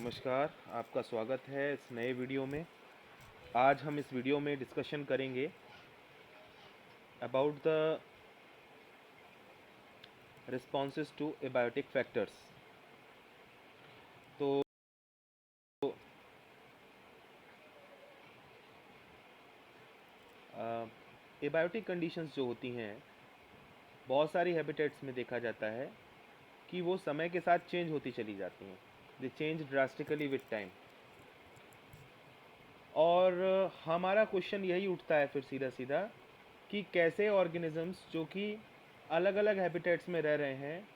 नमस्कार, आपका स्वागत है इस नए वीडियो में। आज हम इस वीडियो में डिस्कशन करेंगे about the responses to abiotic factors. तो एबायोटिक कंडीशंस जो होती हैं, बहुत सारी हैबिटेट्स में देखा जाता है कि वो समय के साथ चेंज होती चली जाती हैं। दे चेंज ड्रास्टिकली विद टाइम। और हमारा क्वेश्चन यही उठता है फिर सीधा सीधा कि कैसे ऑर्गेनिजम्स जो कि अलग अलग हैबिटेट्स में रह रहे हैं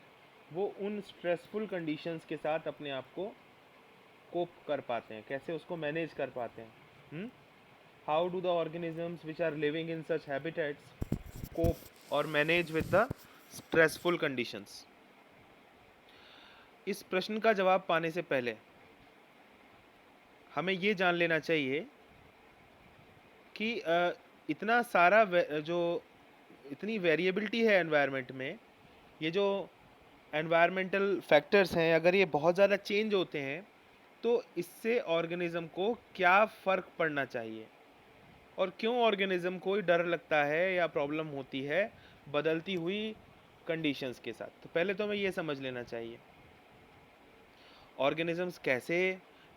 वो उन स्ट्रेसफुल कंडीशंस के साथ अपने आप को कोप कर पाते हैं, कैसे उसको मैनेज कर पाते हैं। How do the organisms which are living in such habitats cope or manage with the stressful conditions. इस प्रश्न का जवाब पाने से पहले हमें ये जान लेना चाहिए कि इतना सारा जो इतनी वेरिएबिलिटी है एनवायरनमेंट में, ये जो एनवायरमेंटल फैक्टर्स हैं, अगर ये बहुत ज़्यादा चेंज होते हैं तो इससे ऑर्गेनिज्म को क्या फ़र्क पड़ना चाहिए और क्यों ऑर्गेनिज्म को डर लगता है या प्रॉब्लम होती है बदलती हुई कंडीशंस के साथ। तो पहले तो हमें ये समझ लेना चाहिए ऑर्गेनिजम्स कैसे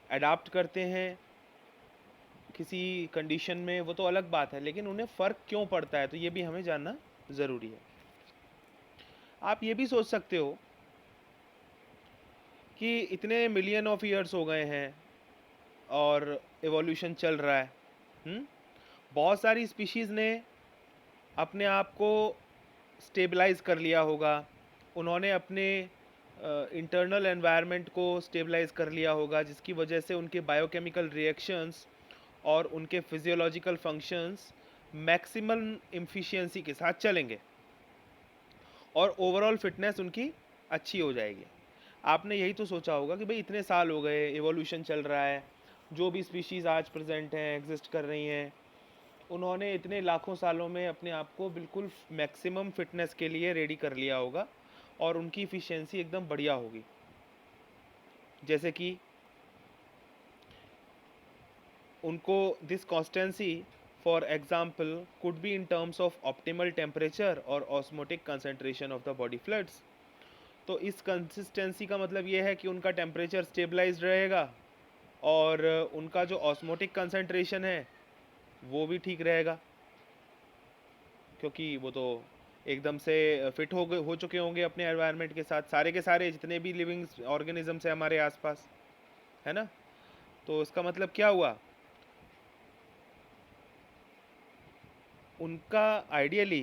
अडाप्ट करते हैं किसी कंडीशन में, वो तो अलग बात है, लेकिन उन्हें फ़र्क क्यों पड़ता है तो ये भी हमें जानना ज़रूरी है। आप ये भी सोच सकते हो कि इतने मिलियन ऑफ ईयर्स हो गए हैं और एवोल्यूशन चल रहा है। बहुत सारी स्पीशीज़ ने अपने आप को स्टेबलाइज कर लिया होगा, उन्होंने अपने इंटरनल एनवायरनमेंट को स्टेबलाइज कर लिया होगा, जिसकी वजह से उनके बायोकेमिकल रिएक्शंस और उनके फिजियोलॉजिकल फंक्शंस मैक्सिमम एफिशिएंसी के साथ चलेंगे और ओवरऑल फिटनेस उनकी अच्छी हो जाएगी। आपने यही तो सोचा होगा कि भाई इतने साल हो गए, एवोल्यूशन चल रहा है, जो भी स्पीशीज़ आज प्रेजेंट हैं, एग्जिस्ट कर रही हैं, उन्होंने इतने लाखों सालों में अपने आप को बिल्कुल मैक्सिमम फिटनेस के लिए रेडी कर लिया होगा और उनकी इफ़िशियंसी एकदम बढ़िया होगी। जैसे कि उनको this constancy for example could be in terms of optimal temperature or osmotic concentration of the body fluids. तो इस कंसिस्टेंसी का मतलब ये है कि उनका टेम्परेचर स्टेबलाइज्ड रहेगा और उनका जो ऑस्मोटिक कंसनट्रेशन है वो भी ठीक रहेगा, क्योंकि वो तो एकदम से फिट हो चुके होंगे अपने एनवायरनमेंट के साथ, सारे के सारे जितने भी लिविंग ऑर्गेनिजम्स हैं हमारे आसपास, है ना। तो इसका मतलब क्या हुआ, उनका ideally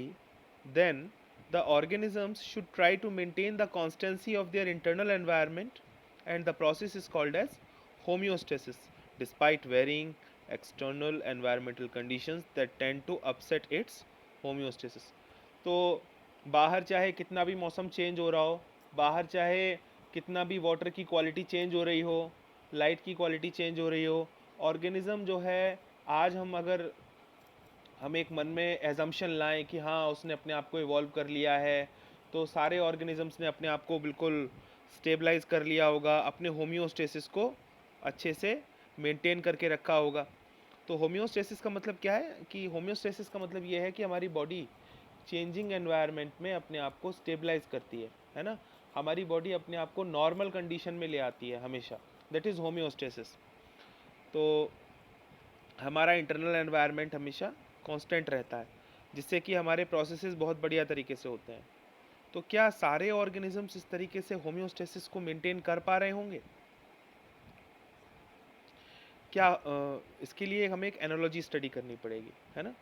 then the organisms should try to maintain the constancy of their internal environment and the process is called as homeostasis despite varying external environmental conditions that tend to upset its homeostasis. तो बाहर चाहे कितना भी मौसम change हो रहा हो, बाहर चाहे कितना भी वाटर की क्वालिटी चेंज हो रही हो, लाइट की क्वालिटी चेंज हो रही हो, ऑर्गेनिज्म जो है, आज हम एक मन में एजम्पशन लाएं कि हाँ उसने अपने आप को इवॉल्व कर लिया है, तो सारे ऑर्गेनिजम्स ने अपने आप को बिल्कुल स्टेबलाइज कर लिया होगा, अपने होम्योस्टेसिस को अच्छे से मेंटेन करके रखा होगा। तो होम्योस्टेसिस का मतलब क्या है कि होम्योस्टेसिस का मतलब ये है कि हमारी बॉडी चेंजिंग एनवायरनमेंट में अपने आप को स्टेबलाइज करती है ना। हमारी बॉडी अपने आप को नॉर्मल कंडीशन में ले आती है हमेशा, दैट इज़ होम्योस्टेसिस। तो हमारा इंटरनल एनवायरनमेंट हमेशा कांस्टेंट रहता है, जिससे कि हमारे प्रोसेसेस बहुत बढ़िया तरीके से होते हैं। तो क्या सारे ऑर्गेनिजम्स इस तरीके से होम्योस्टेसिस को मेंटेन कर पा रहे होंगे? क्या इसके लिए हमें एक एनालॉजी स्टडी करनी पड़ेगी, है ना।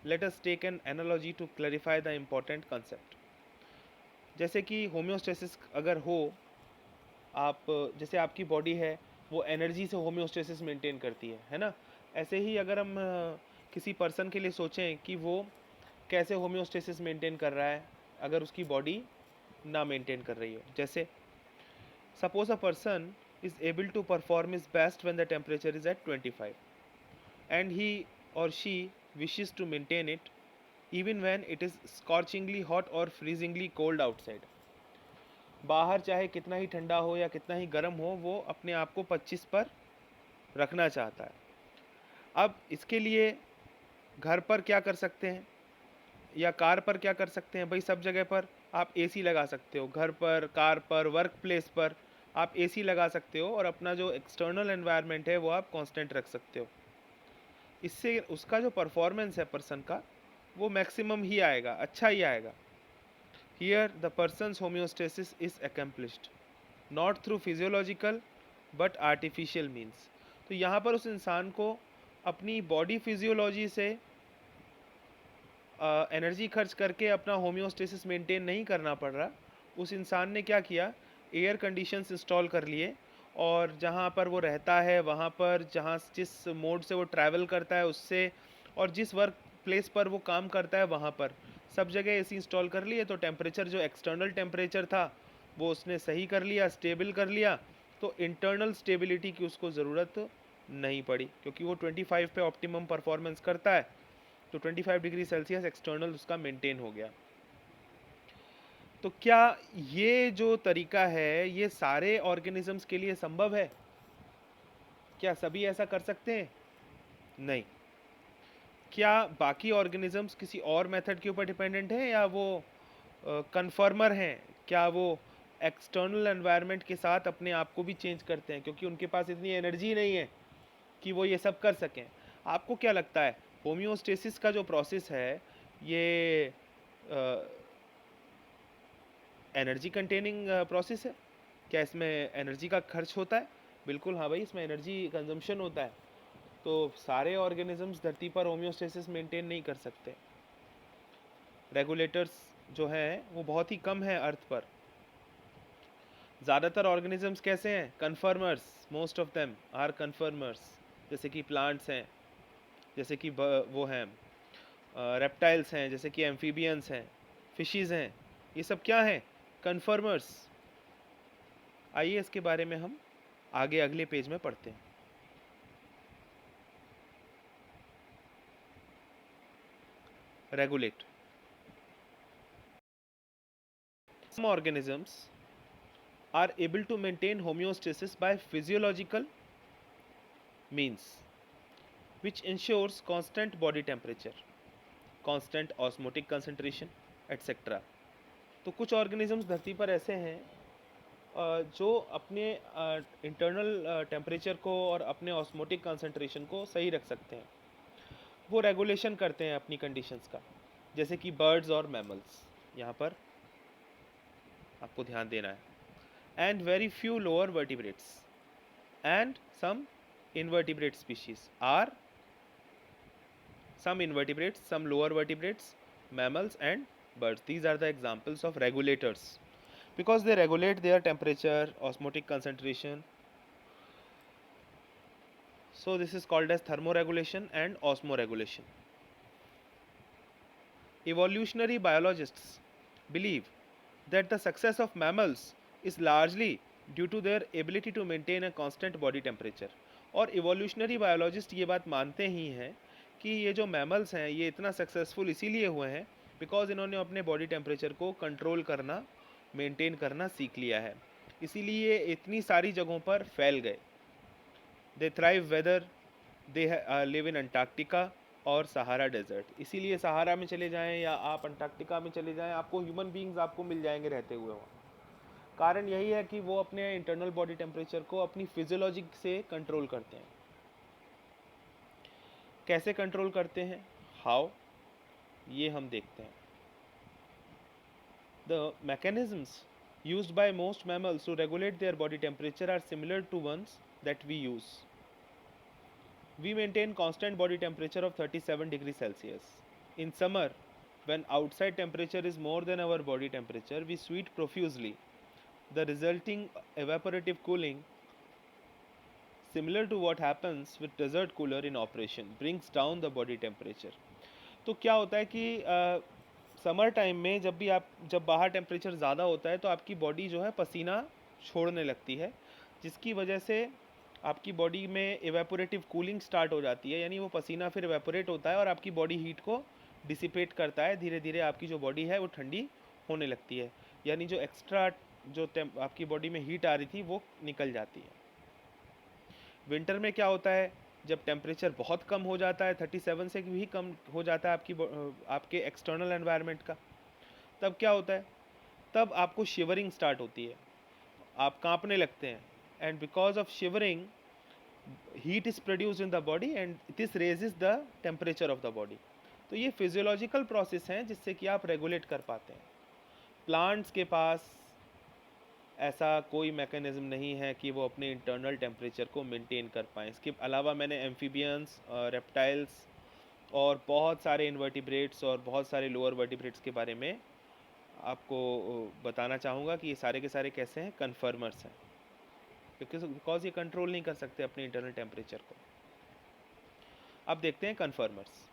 Let us take an analogy to clarify the important concept. जैसे कि होम्योस्टेसिस अगर हो, आप जैसे आपकी बॉडी है वो एनर्जी से होम्योस्टेसिस मेंटेन करती है ना। ऐसे ही अगर हम किसी पर्सन के लिए सोचें कि वो कैसे होम्योस्टेसिस मेंटेन कर रहा है अगर उसकी बॉडी ना मेंटेन कर रही हो। जैसे suppose a person is able to perform his best when the temperature is at 25 and he or she wishes to maintain it even when it is scorchingly hot or freezingly cold outside. बाहर चाहे कितना ही ठंडा हो या कितना ही गर्म हो, वो अपने आप को 25 पर रखना चाहता है। अब इसके लिए घर पर क्या कर सकते हैं या कार पर क्या कर सकते हैं? भाई सब जगह पर आप एसी लगा सकते हो, घर पर, कार पर, वर्क प्लेस पर आप एसी लगा सकते हो और अपना जो एक्सटर्नल एनवायरनमेंट है वो आप कांस्टेंट रख सकते हो। इससे उसका जो परफॉर्मेंस है पर्सन का, वो मैक्सिमम ही आएगा, अच्छा ही आएगा। Here the persons homeostasis is accomplished not through physiological but artificial means. तो यहाँ पर उस इंसान को अपनी बॉडी फिजियोलॉजी से एनर्जी खर्च करके अपना होम्योस्टेसिस मेंटेन नहीं करना पड़ रहा। उस इंसान ने क्या किया, एयर कंडीशंस इंस्टॉल कर लिए और जहाँ पर वो रहता है वहाँ पर, जहाँ जिस मोड से वो ट्रैवल करता है उससे, और जिस वर्क प्लेस पर वो काम करता है वहाँ पर सब जगह एसी इंस्टॉल कर लिए। तो टेम्परेचर जो एक्सटर्नल टेम्परेचर था वो उसने सही कर लिया, स्टेबल कर लिया। तो इंटरनल स्टेबिलिटी की उसको ज़रूरत नहीं पड़ी, क्योंकि वो 25 पे ऑप्टिमम परफॉर्मेंस करता है। तो 25 डिग्री सेल्सियस एक्सटर्नल उसका मेंटेन हो गया। तो क्या ये जो तरीका है ये सारे ऑर्गेनिजम्स के लिए संभव है? क्या सभी ऐसा कर सकते हैं? नहीं। क्या बाकी ऑर्गेनिजम्स किसी और मेथड के ऊपर डिपेंडेंट हैं या वो कन्फर्मर हैं? क्या वो एक्सटर्नल एनवायरनमेंट के साथ अपने आप को भी चेंज करते हैं, क्योंकि उनके पास इतनी एनर्जी नहीं है कि वो ये सब कर सकें? आपको क्या लगता है होम्योस्टेसिस का जो प्रोसेस है ये एनर्जी कंटेनिंग प्रोसेस है? क्या इसमें एनर्जी का खर्च होता है? बिल्कुल हाँ भाई, इसमें एनर्जी कंजम्पशन होता है। तो सारे ऑर्गेनिजम्स धरती पर होम्योस्टेसिस मेंटेन नहीं कर सकते। रेगुलेटर्स जो हैं वो बहुत ही कम है अर्थ पर। ज़्यादातर ऑर्गेनिजम्स कैसे हैं? Conformers. Most of them are conformers. जैसे कि प्लांट्स हैं, जैसे कि वो हैं रेप्टाइल्स हैं, जैसे कि एम्फीबियंस हैं, फिशीज़ हैं। ये सब क्या हैं? कन्फर्मर्स। आइए इसके बारे में हम आगे अगले पेज में पढ़ते हैं। Regulate. Some organisms are able to maintain homeostasis by physiological means, which ensures constant body temperature, constant osmotic concentration, etc. तो कुछ ऑर्गेनिजम्स धरती पर ऐसे हैं जो अपने इंटरनल टेम्परेचर को और अपने ऑस्मोटिक कंसंट्रेशन को सही रख सकते हैं। वो रेगुलेशन करते हैं अपनी कंडीशंस का, जैसे कि बर्ड्स और मैमल्स। यहाँ पर आपको ध्यान देना है। And very few lower vertebrates and some invertebrate species are some invertebrates, some lower vertebrates, mammals and birds. These are the examples of regulators because they regulate their temperature, osmotic concentration. So this is called as thermoregulation and osmoregulation. Evolutionary biologists believe that the success of mammals is largely due to their ability to maintain a constant body temperature. और evolutionary biologist ये बात मानते ही हैं कि ये जो mammals हैं ये इतना सक्सेसफुल इसीलिए हुए हैं बिकॉज इन्होंने अपने बॉडी टेम्परेचर को कंट्रोल करना, मेंटेन करना सीख लिया है, इसीलिए इतनी सारी जगहों पर फैल गए। दे thrive whether they live in Antarctica और सहारा डेजर्ट। इसीलिए सहारा में चले जाएं या आप अंटार्कटिका में चले जाएं, आपको ह्यूमन बींग्स आपको मिल जाएंगे रहते हुए वहाँ। कारण यही है कि वो अपने इंटरनल बॉडी टेम्परेचर को अपनी फिजियोलॉजी से कंट्रोल करते हैं। कैसे कंट्रोल करते हैं, हाउ, ये हम देखते हैं। The mechanisms used by most mammals to regulate their body temperature are similar to ones that we use. We maintain constant body temperature of 37 degrees Celsius. In summer, when outside temperature is more than our body temperature, we sweat profusely. The resulting evaporative cooling, similar to what happens with desert cooler in operation, brings down the body temperature. तो क्या होता है कि summer time में जब बाहर temperature ज़्यादा होता है तो आपकी बॉडी जो है पसीना छोड़ने लगती है, जिसकी वजह से आपकी बॉडी में इवेपोरेटिव कूलिंग स्टार्ट हो जाती है, यानी वो पसीना फिर इवेपोरेट होता है और आपकी बॉडी हीट को डिसिपेट करता है। धीरे धीरे आपकी जो बॉडी है वो ठंडी होने लगती है, यानी जो एक्स्ट्रा जो आपकी बॉडी में हीट आ रही थी वो निकल जाती है। विंटर में क्या होता है, जब टेम्परेचर बहुत कम हो जाता है, 37 से भी कम हो जाता है आपके एक्सटर्नल एनवायरनमेंट का, तब क्या होता है, तब आपको शिवरिंग स्टार्ट होती है, आप कांपने लगते हैं। And because of shivering heat is produced in the body and this raises the temperature of the body. तो ये फिजियोलॉजिकल प्रोसेस हैं जिससे कि आप रेगुलेट कर पाते हैं। प्लांट्स के पास ऐसा कोई मैकेनिज्म नहीं है कि वो अपने इंटरनल टेम्परेचर को मेंटेन कर पाएँ। इसके अलावा मैंने एम्फीबियंस, रेप्टाइल्स और बहुत सारे इनवर्टिब्रेट्स और बहुत सारे लोअर वर्टिब्रेट्स के बारे में आपको बताना चाहूँगा कि ये सारे के सारे कैसे हैं, कन्फर्मर्स हैं, क्योंकि बिकॉज ये कंट्रोल नहीं कर सकते अपने इंटरनल टेम्परेचर को। अब देखते हैं कन्फर्मर्स।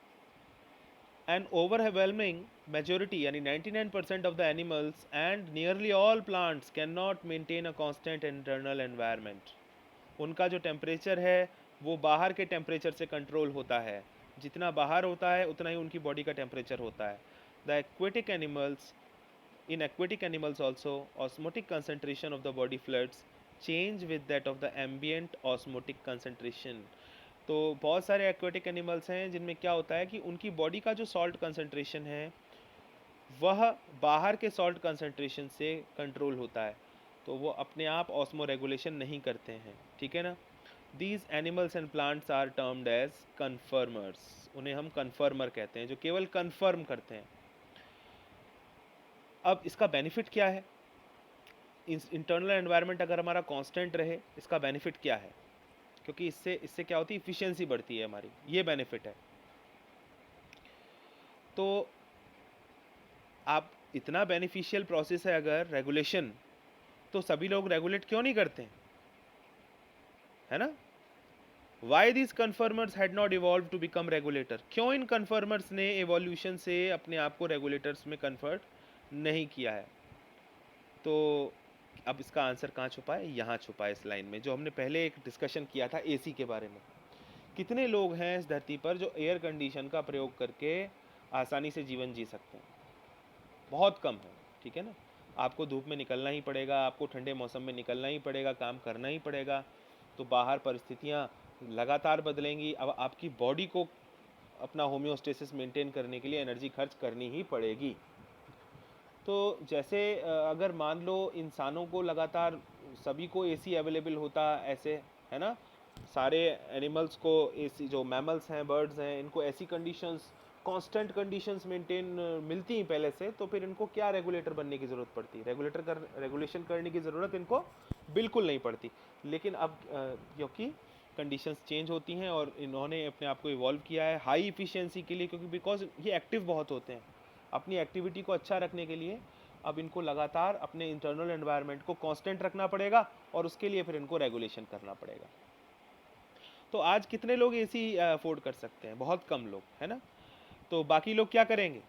An overwhelming majority यानी 99% of the animals and nearly all plants cannot maintain a constant internal environment. उनका जो टेम्परेचर है वो बाहर के टेम्परेचर से कंट्रोल होता है, जितना बाहर होता है उतना ही उनकी बॉडी का टेम्परेचर होता है। The aquatic animals In aquatic animals also, osmotic concentration of the body fluids change with that of the ambient osmotic concentration. तो बहुत सारे एक्वेटिक एनिमल्स हैं जिनमें क्या होता है कि उनकी बॉडी का जो सॉल्ट कंसंट्रेशन है वह बाहर के सॉल्ट कंसंट्रेशन से कंट्रोल होता है, तो वो अपने आप ऑस्मो रेगुलेशन नहीं करते हैं, ठीक है ना। These animals and plants are termed as conformers, उन्हें हम कन्फर्मर कहते हैं, जो केवल कन्फर्म करते हैं। अब इसका बेनिफिट क्या है, इंटरनल एनवायरनमेंट अगर हमारा कांस्टेंट रहे, इसका बेनिफिट क्या है, क्योंकि इससे इससे क्या होती है, इफिशिएंसी बढ़ती है हमारी, ये बेनिफिट है। तो आप इतना बेनिफिशियल प्रोसेस है अगर रेगुलेशन, तो सभी लोग रेगुलेट क्यों नहीं करते हैं, है ना। Why this conformers had not evolve to become regulator, क्यों इन कन्फर्मर्स ने एवोल्यूशन से अपने आप को रेगुलेटर्स में कन्वर्ट नहीं किया है। तो अब इसका आंसर कहाँ छुपा है, यहाँ छुपा है इस लाइन में, जो हमने पहले एक डिस्कशन किया था एसी के बारे में। कितने लोग हैं इस धरती पर जो एयर कंडीशन का प्रयोग करके आसानी से जीवन जी सकते हैं, बहुत कम है, ठीक है ना। आपको धूप में निकलना ही पड़ेगा, आपको ठंडे मौसम में निकलना ही पड़ेगा, काम करना ही पड़ेगा, तो बाहर परिस्थितियाँ लगातार बदलेंगी। अब आपकी बॉडी को अपना होम्योस्टेसिस मेंटेन करने के लिए एनर्जी खर्च करनी ही पड़ेगी। तो जैसे अगर मान लो इंसानों को लगातार सभी को एसी अवेलेबल होता ऐसे, है ना, सारे एनिमल्स को एसी, जो मैमल्स हैं, बर्ड्स हैं, इनको ऐसी कंडीशंस, कांस्टेंट कंडीशंस मेंटेन मिलती हैं पहले से, तो फिर इनको क्या रेगुलेटर बनने की ज़रूरत पड़ती है, रेगुलेशन करने की ज़रूरत इनको बिल्कुल नहीं पड़ती। लेकिन अब क्योंकि कंडीशंस चेंज होती हैं और इन्होंने अपने आप को इवॉल्व किया है हाई इफ़िशियंसी के लिए, क्योंकि बिकॉज ये एक्टिव बहुत होते हैं, अपनी एक्टिविटी को अच्छा रखने के लिए अब इनको लगातार अपने इंटरनल एनवायरनमेंट को कांस्टेंट रखना पड़ेगा, और उसके लिए फिर इनको रेगुलेशन करना पड़ेगा। तो आज कितने लोग एसी अफोर्ड कर सकते हैं, बहुत कम लोग, है ना। तो बाकी लोग क्या करेंगे,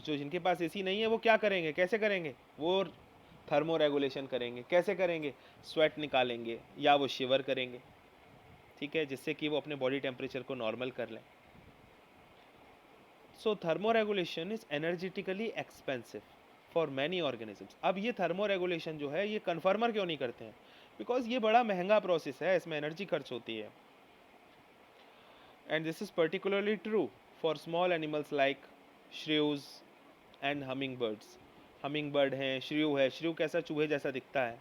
जो जिनके पास एसी नहीं है वो क्या करेंगे, कैसे करेंगे, वो थर्मो रेगुलेशन करेंगे। कैसे करेंगे, स्वेट निकालेंगे या वो शिवर करेंगे, ठीक है, जिससे कि वो अपने बॉडी टेम्परेचर को नॉर्मल कर लें। So thermoregulation is energetically expensive for many organisms. अब ये थर्मो रेगुलेशन जो है ये कन्फर्मर क्यों नहीं करते हैं, बिकॉज ये बड़ा महंगा प्रोसेस है, इसमें एनर्जी खर्च होती है। And this is particularly true for small animals like shrews and hummingbirds. Hummingbird हैं, श्रियू है, श्रियू कैसा, चूहे जैसा दिखता है,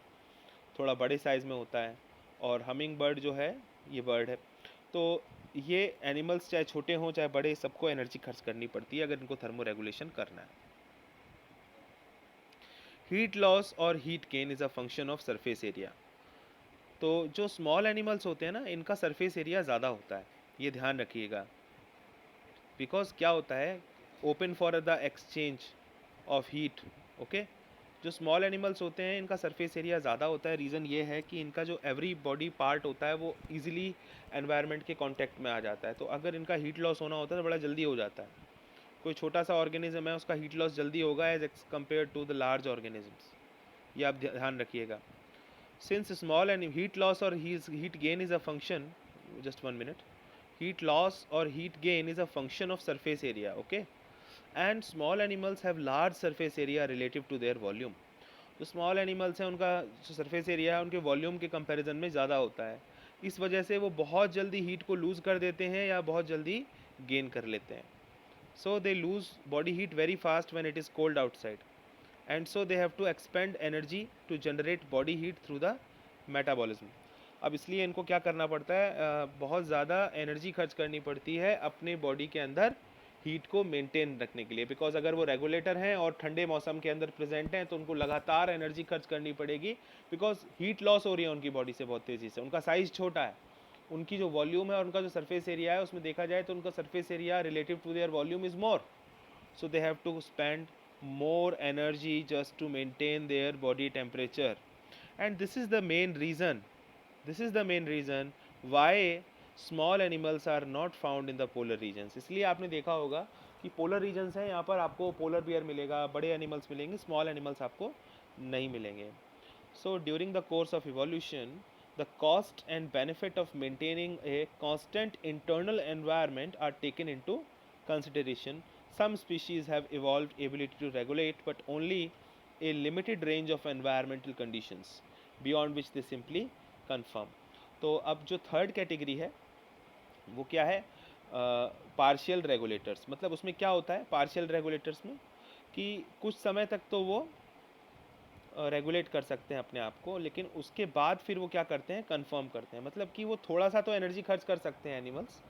थोड़ा बड़े साइज़ में होता है, और हमिंग बर्ड जो है ये बर्ड है। तो ये एनिमल्स चाहे छोटे हों चाहे बड़े, सबको एनर्जी खर्च करनी पड़ती है अगर इनको थर्मो रेगुलेशन करना है। हीट लॉस और heat gain is a function of surface area. तो जो स्मॉल एनिमल्स होते हैं ना, इनका सरफेस एरिया ज़्यादा होता है, ये ध्यान रखिएगा। बिकॉज क्या होता है, open for the exchange of heat, okay. जो स्मॉल एनिमल्स होते हैं इनका सरफेस एरिया ज़्यादा होता है, रीज़न ये है कि इनका जो एवरी बॉडी पार्ट होता है वो इजीली एनवायरनमेंट के कांटेक्ट में आ जाता है, तो अगर इनका हीट लॉस होना होता है तो बड़ा जल्दी हो जाता है। कोई छोटा सा ऑर्गेनिज्म है उसका हीट लॉस जल्दी होगा as compare to the large organisms, ये आप ध्यान रखिएगा। Since small and heat loss और heat gain is a function, just 1 minute, heat loss or heat gain is a function of surface area, okay, and small animals have large surface area relative to their volume. जो small animals हैं उनका जो surface area है उनके volume के comparison में ज़्यादा होता है, इस वजह से वो बहुत जल्दी हीट को लूज़ कर देते हैं या बहुत जल्दी गेन कर लेते हैं. So they lose body heat very fast when it is cold outside, and so they have to expend energy to generate body heat through the metabolism. अब इसलिए इनको क्या करना पड़ता है, बहुत ज़्यादा एनर्जी खर्च करनी पड़ती है अपने बॉडी के अंदर हीट को मेंटेन रखने के लिए, बिकॉज अगर वो रेगुलेटर हैं और ठंडे मौसम के अंदर प्रेजेंट हैं तो उनको लगातार एनर्जी खर्च करनी पड़ेगी, बिकॉज हीट लॉस हो रही है उनकी बॉडी से बहुत तेज़ी से. उनका साइज़ छोटा है, उनकी जो वॉल्यूम है और उनका जो सरफेस एरिया है उसमें देखा जाए तो उनका surface area relative to their volume is more, so they have to spend more energy just to maintain their body temperature. And this is the main reason why small animals are not found in the polar regions. इसलिए आपने देखा होगा कि polar regions हैं, यहाँ पर आपको polar bear मिलेगा, बड़े एनिमल्स मिलेंगे, स्मॉल एनिमल्स आपको नहीं मिलेंगे. So during the course of evolution, the cost and benefit of maintaining a constant internal environment are taken into consideration. Some species have evolved ability to regulate, but only a limited range of environmental conditions, beyond which they simply conform. तो अब जो third category है वो क्या है, partial regulators. मतलब उसमें क्या होता है पार्शियल रेगुलेटर्स में, कि कुछ समय तक तो वो रेगुलेट कर सकते हैं अपने आप को, लेकिन उसके बाद फिर वो क्या करते हैं, कंफर्म करते हैं. मतलब कि वो थोड़ा सा तो एनर्जी खर्च कर सकते हैं एनिमल्स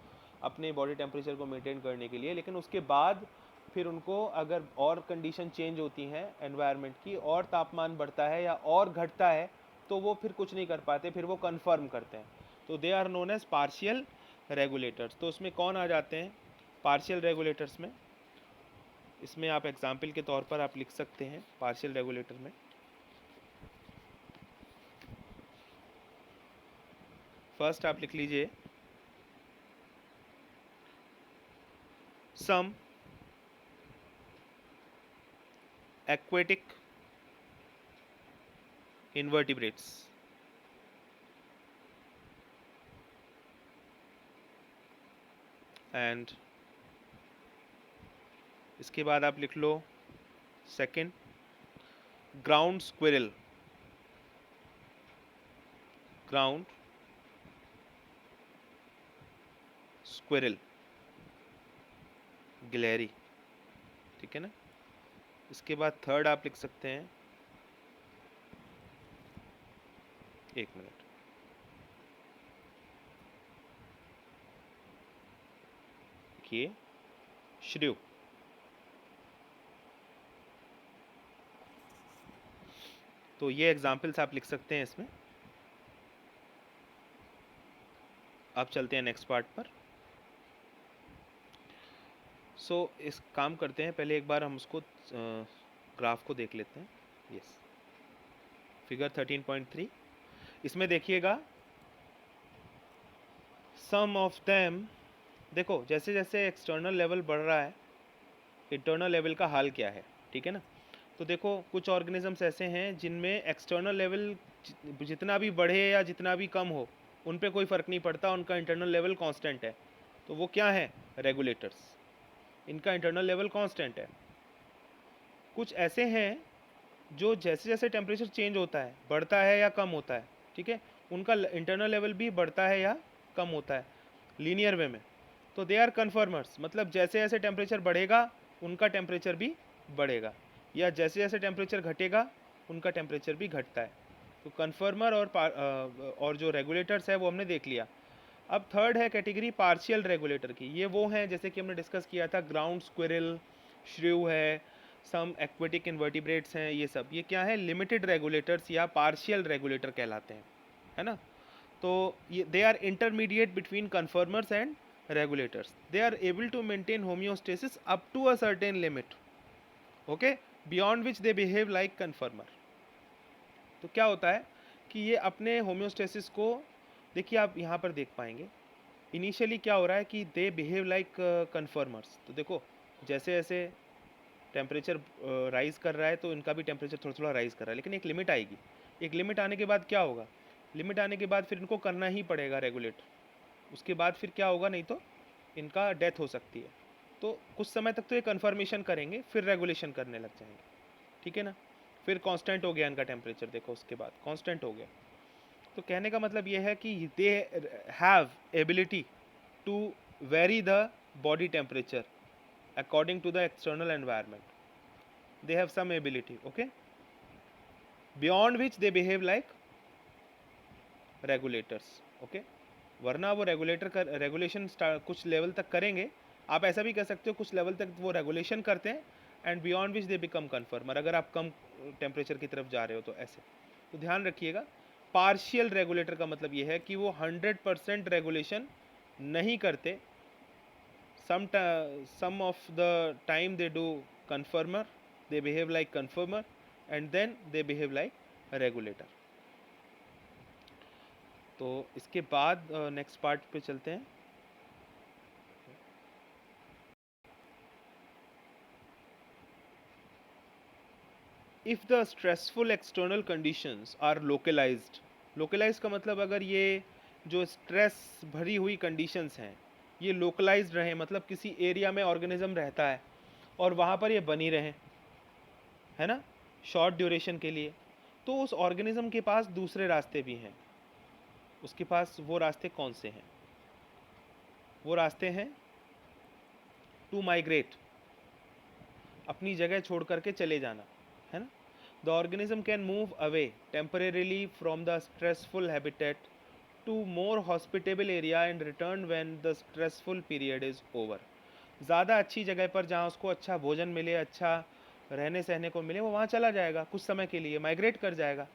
अपने बॉडी टेम्परेचर को मेंटेन करने के लिए, लेकिन उसके बाद फिर उनको अगर और कंडीशन चेंज होती हैं एनवायरनमेंट की, और तापमान बढ़ता है या और घटता है, तो वो फिर कुछ नहीं कर पाते, फिर वो कंफर्म करते हैं. तो they are known as partial regulators. तो उसमें कौन आ जाते हैं पार्शियल रेगुलेटर्स में, इसमें आप एग्जाम्पल के तौर पर आप लिख सकते हैं पार्शियल रेगुलेटर में. फर्स्ट आप लिख लीजिए सम aquatic invertebrates. एंड इसके बाद आप लिख लो second ground squirrel. Ground squirrel गिलहरी, ठीक है ना. इसके बाद थर्ड आप लिख सकते हैं, एक मिनट, देखिए श्रिव. तो ये एग्जाम्पल्स आप लिख सकते हैं इसमें. अब चलते हैं नेक्स्ट पार्ट पर. सो इस काम करते हैं, पहले एक बार हम उसको ग्राफ को देख लेते हैं. Yes, figure 13.3. इसमें देखिएगा सम ऑफ देम. देखो जैसे जैसे एक्सटर्नल लेवल बढ़ रहा है, इंटरनल लेवल का हाल क्या है, ठीक है ना. तो देखो कुछ ऑर्गेनिजम्स ऐसे हैं जिनमें एक्सटर्नल लेवल जितना भी बढ़े या जितना भी कम हो उन पे कोई फ़र्क नहीं पड़ता, उनका इंटरनल लेवल कांस्टेंट है. तो वो क्या है, रेगुलेटर्स. इनका इंटरनल लेवल कांस्टेंट है. कुछ ऐसे हैं जो जैसे जैसे टेम्परेचर चेंज होता है, बढ़ता है या कम होता है, ठीक है, उनका इंटरनल लेवल भी बढ़ता है या कम होता है लीनियर वे में. तो दे आर कन्फर्मर्स. मतलब जैसे जैसे टेम्परेचर बढ़ेगा उनका टेम्परेचर भी बढ़ेगा, या जैसे जैसे टेम्परेचर घटेगा उनका टेम्परेचर भी घटता है. तो कन्फर्मर और जो रेगुलेटर्स है वो हमने देख लिया. अब थर्ड है कैटेगरी पार्शियल रेगुलेटर की. ये वो हैं जैसे कि हमने डिस्कस किया था, ग्राउंड स्क्विरल, श्रिव है, सम एक्वेटिक इन्वर्टिब्रेट्स हैं, ये सब ये क्या है, लिमिटेड रेगुलेटर्स या पार्शियल रेगुलेटर कहलाते हैं, है ना. तो ये they are intermediate between conformers and regulators. They are able to maintain homeostasis up to a certain limit, okay, beyond which they behave like conformer. तो क्या होता है कि ये अपने होम्योस्टेसिस को, देखिए आप यहाँ पर देख पाएंगे इनिशियली क्या हो रहा है कि दे बिहेव लाइक कन्फर्मर्स. तो देखो जैसे जैसे टेम्परेचर राइज़ कर रहा है तो इनका भी टेम्परेचर थोड़ा थोड़ा राइज़ कर रहा है, लेकिन एक लिमिट आएगी. एक लिमिट आने के बाद क्या होगा, लिमिट आने के बाद फिर इनको करना ही पड़ेगा रेगुलेट. उसके बाद फिर क्या होगा, नहीं तो इनका डेथ हो सकती है. तो कुछ समय तक तो ये कन्फर्मेशन करेंगे, फिर रेगुलेशन करने लग जाएंगे, ठीक है ना. फिर कांस्टेंट हो गया इनका टेम्परेचर, देखो उसके बाद कांस्टेंट हो गया। तो कहने का मतलब ये है कि they have ability to vary the body temperature according to the external environment. They have some ability, okay, beyond which they behave like regulators, okay. वरना वो रेगुलेशन कुछ लेवल तक करेंगे। आप ऐसा भी कह सकते हो कुछ लेवल तक वो रेगुलेशन करते हैं, and beyond which they become कन्फर्मर, अगर आप कम टेम्परेचर की तरफ जा रहे हो तो ऐसे। तो ध्यान रखिएगा, पार्शियल रेगुलेटर का मतलब ये है कि वो 100% रेगुलेशन नहीं करते। some of the time they do conformer, they behave like conformer, and then they behave like a regulator. तो इसके बाद नेक्स्ट पार्ट पे चलते हैं। If the stressful external conditions are localized, localize का मतलब अगर ये जो स्ट्रेस भरी हुई कंडीशंस हैं ये लोकलाइज्ड रहें, मतलब किसी एरिया में ऑर्गेनिज्म रहता है और वहाँ पर ये बनी रहें, है ना, शॉर्ट ड्यूरेशन के लिए, तो उस ऑर्गेनिज्म के पास दूसरे रास्ते भी हैं। उसके पास वो रास्ते कौन से हैं? वो रास्ते हैं टू माइग्रेट, अपनी जगह छोड़ करके चले जाना, है ना। The organism can move away temporarily from the stressful habitat to more hospitable area and return when the stressful period is over. ज़्यादा अच्छी जगह पर जहाँ उसको अच्छा भोजन मिले, अच्छा रहने सहने को मिले, वो वहाँ चला जाएगा, कुछ समय के लिए माइग्रेट कर जाएगा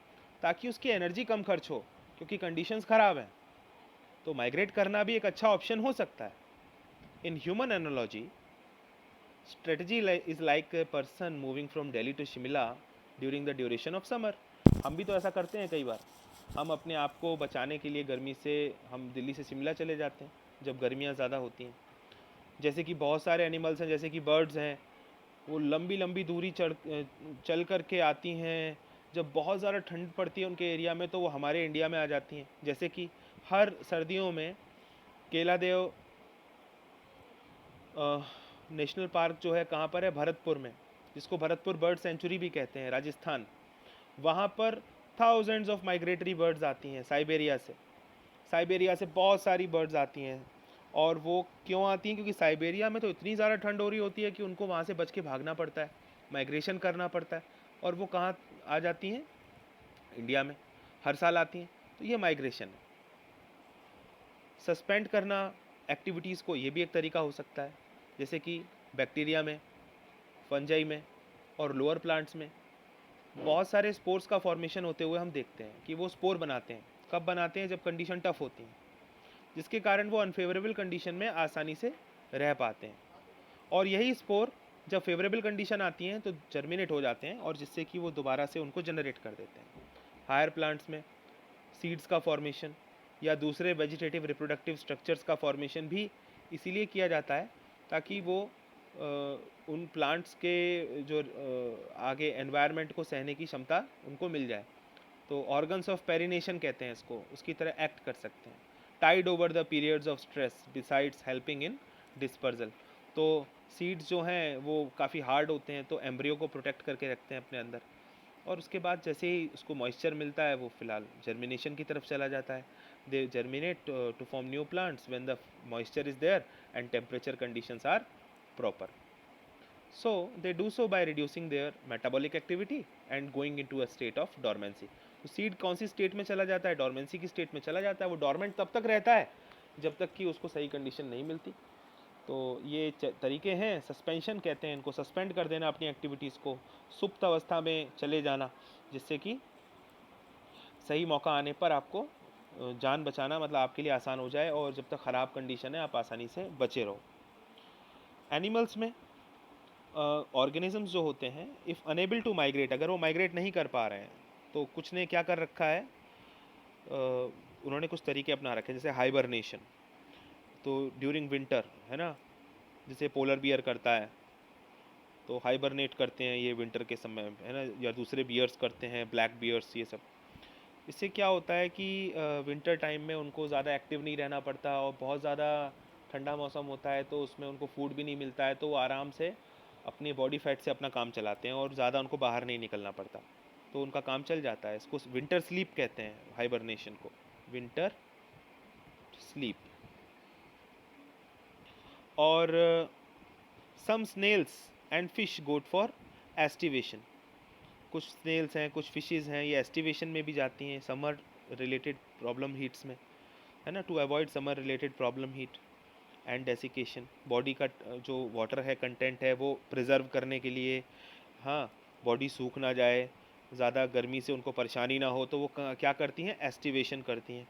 ताकि उसकी एनर्जी कम खर्च हो, क्योंकि कंडीशंस ख़राब हैं। तो माइग्रेट करना भी एक अच्छा ऑप्शन हो सकता है। In human analogy, strategy is like a person moving from Delhi to Shimla during the duration of summer. हम भी तो ऐसा करते हैं कई बार, हम अपने आप को बचाने के लिए गर्मी से हम दिल्ली से शिमला चले जाते हैं जब गर्मियाँ ज़्यादा होती हैं। जैसे कि बहुत सारे एनिमल्स हैं, जैसे कि बर्ड्स हैं, वो लंबी लंबी दूरी चल कर के आती हैं। जब बहुत ज़्यादा ठंड पड़ती है उनके एरिया में तो वो हमारे इंडिया में आ जाती हैं। जैसे कि हर सर्दियों में केलादेव नेशनल पार्क जो है कहाँ पर है, भरतपुर में, जिसको भरतपुर बर्ड सेंचुरी भी कहते हैं, राजस्थान। वहाँ पर थाउजेंड्स ऑफ माइग्रेटरी बर्ड्स आती हैं साइबेरिया से। साइबेरिया से बहुत सारी बर्ड्स आती हैं। और वो क्यों आती हैं? क्योंकि साइबेरिया में तो इतनी ज़्यादा ठंड हो रही होती है कि उनको वहाँ से बच के भागना पड़ता है, माइग्रेशन करना पड़ता है। और वो कहाँ आ जाती हैं? इंडिया में हर साल आती हैं। तो ये माइग्रेशन है। सस्पेंड करना एक्टिविटीज़ को, ये भी एक तरीका हो सकता है। जैसे कि बैक्टीरिया में, फंजाई में और लोअर प्लांट्स में बहुत सारे स्पोर्स का फॉर्मेशन होते हुए हम देखते हैं कि वो स्पोर बनाते हैं। कब बनाते हैं? जब कंडीशन टफ होती है, जिसके कारण वो अनफेवरेबल कंडीशन में आसानी से रह पाते हैं। और यही स्पोर जब फेवरेबल कंडीशन आती हैं तो जर्मिनेट हो जाते हैं, और जिससे कि वो दोबारा से उनको जनरेट कर देते हैं। हायर प्लांट्स में सीड्स का फॉर्मेशन या दूसरे वेजिटेटिव रिप्रोडक्टिव स्ट्रक्चर्स का फॉर्मेशन भी इसीलिए किया जाता है ताकि वो उन प्लांट्स के जो आगे एनवायरनमेंट को सहने की क्षमता उनको मिल जाए। तो ऑर्गन्स ऑफ पेरिनेशन कहते हैं इसको, उसकी तरह एक्ट कर सकते हैं। Tide over the periods of stress besides helping in dispersal. तो सीड्स जो हैं वो काफ़ी हार्ड होते हैं, तो एम्ब्रियो को प्रोटेक्ट करके रखते हैं अपने अंदर। और उसके बाद जैसे ही उसको मॉइस्चर मिलता है वो फिलहाल जर्मिनेशन की तरफ चला जाता है। They germinate to form new plants when the moisture is there and temperature conditions are proper. So they do so by reducing their metabolic activity and going into a state of dormancy. तो seed कौन सी state में चला जाता है? Dormancy की state में चला जाता है। वो डॉर्मेंट तब तक रहता है जब तक कि उसको सही कंडीशन नहीं मिलती। तो ये तरीके हैं, सस्पेंशन कहते हैं इनको, सस्पेंड कर देना अपनी एक्टिविटीज़ को, सुप्त अवस्था में चले जाना, जिससे कि सही मौका आने पर आपको जान बचाना मतलब आपके लिए आसान हो जाए, और जब तक ख़राब कंडीशन है आप आसानी से बचे रहो। एनिमल्स में ऑर्गेनिजम्स जो होते हैं, इफ़ अनेबल टू माइग्रेट, अगर वो माइग्रेट नहीं कर पा रहे हैं तो कुछ ने क्या कर रखा है, उन्होंने कुछ तरीके अपना रखे हैं, जैसे हाइबरनेशन। तो ड्यूरिंग विंटर, है ना, जैसे पोलर बियर करता है तो हाइबरनेट करते हैं ये विंटर के समय, है ना, या दूसरे बियर्स करते हैं, ब्लैक बियर्स, ये सब। इससे क्या होता है कि विंटर टाइम में उनको ज़्यादा एक्टिव नहीं रहना पड़ता, और बहुत ज़्यादा ठंडा मौसम होता है तो उसमें उनको फूड भी नहीं मिलता है, तो वो आराम से अपनी बॉडी फैट से अपना काम चलाते हैं और ज़्यादा उनको बाहर नहीं निकलना पड़ता। तो उनका काम चल जाता है। इसको विंटर स्लीप कहते हैं, हाइबरनेशन को, विंटर स्लीप। और some snails and fish got for aestivation. कुछ स्नेल्स हैं, कुछ फिशेज़ हैं, ये एस्टिवेशन में भी जाती हैं समर रिलेटेड प्रॉब्लम हीट्स में, है ना, to avoid summer related problem heat and desiccation. Body का जो वाटर है कंटेंट है वो प्रिजर्व करने के लिए, हाँ, बॉडी सूख ना जाए, ज़्यादा गर्मी से उनको परेशानी ना हो, तो वो क्या करती हैं, एस्टिवेशन करती हैं,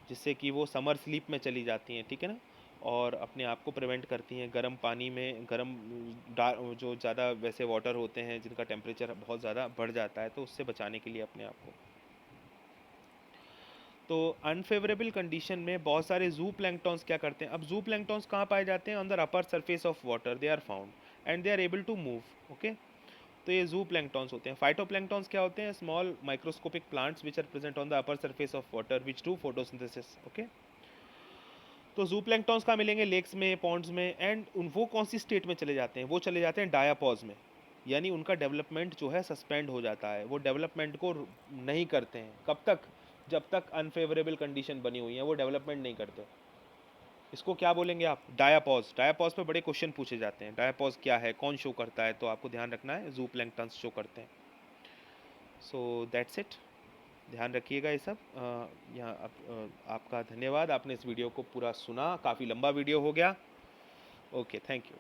जिससे कि वो समर स्लीप में चली जाती हैं, ठीक है ना, और अपने आप को प्रिवेंट करती हैं गर्म पानी में, गर्म जो ज़्यादा वैसे वाटर होते हैं जिनका टेम्परेचर बहुत ज़्यादा बढ़ जाता है, तो उससे बचाने के लिए अपने आप को। तो अनफेवरेबल कंडीशन में बहुत सारे जू प्लैंक्टॉन्स क्या करते हैं, अब जू प्लैंक्टॉन्स कहाँ पाए जाते हैं, on the upper surface of water they are found and they are able to move, okay. तो ये जू प्लैंक्टॉन्स होते हैं। फाइटोप्लैंक्टॉन्स क्या होते हैं, small microscopic plants which are present on the upper surface of water which do photosynthesis, okay. तो जू प्लैंक्टॉन्स कहाँ मिलेंगे, लेक्स में, पॉन्ड्स में, एंड वो कौन सी स्टेट में चले जाते हैं, वो चले जाते हैं डायापॉज में, यानी उनका डेवलपमेंट जो है सस्पेंड हो जाता है, वो डेवलपमेंट को नहीं करते हैं, कब तक, जब तक अनफेवरेबल कंडीशन बनी हुई है वो डेवलपमेंट नहीं करते। इसको क्या बोलेंगे आप, डायापॉज। डायापॉज पे बड़े क्वेश्चन पूछे जाते हैं, डायापॉज क्या है, कौन शो करता है, तो आपको ध्यान रखना है जू प्लैंक्टन्स शो करते हैं। सो दैट्स इट, ध्यान रखिएगा ये सब। यहाँ आपका धन्यवाद, आपने इस वीडियो को पूरा सुना, काफ़ी लंबा वीडियो हो गया। Okay, thank you.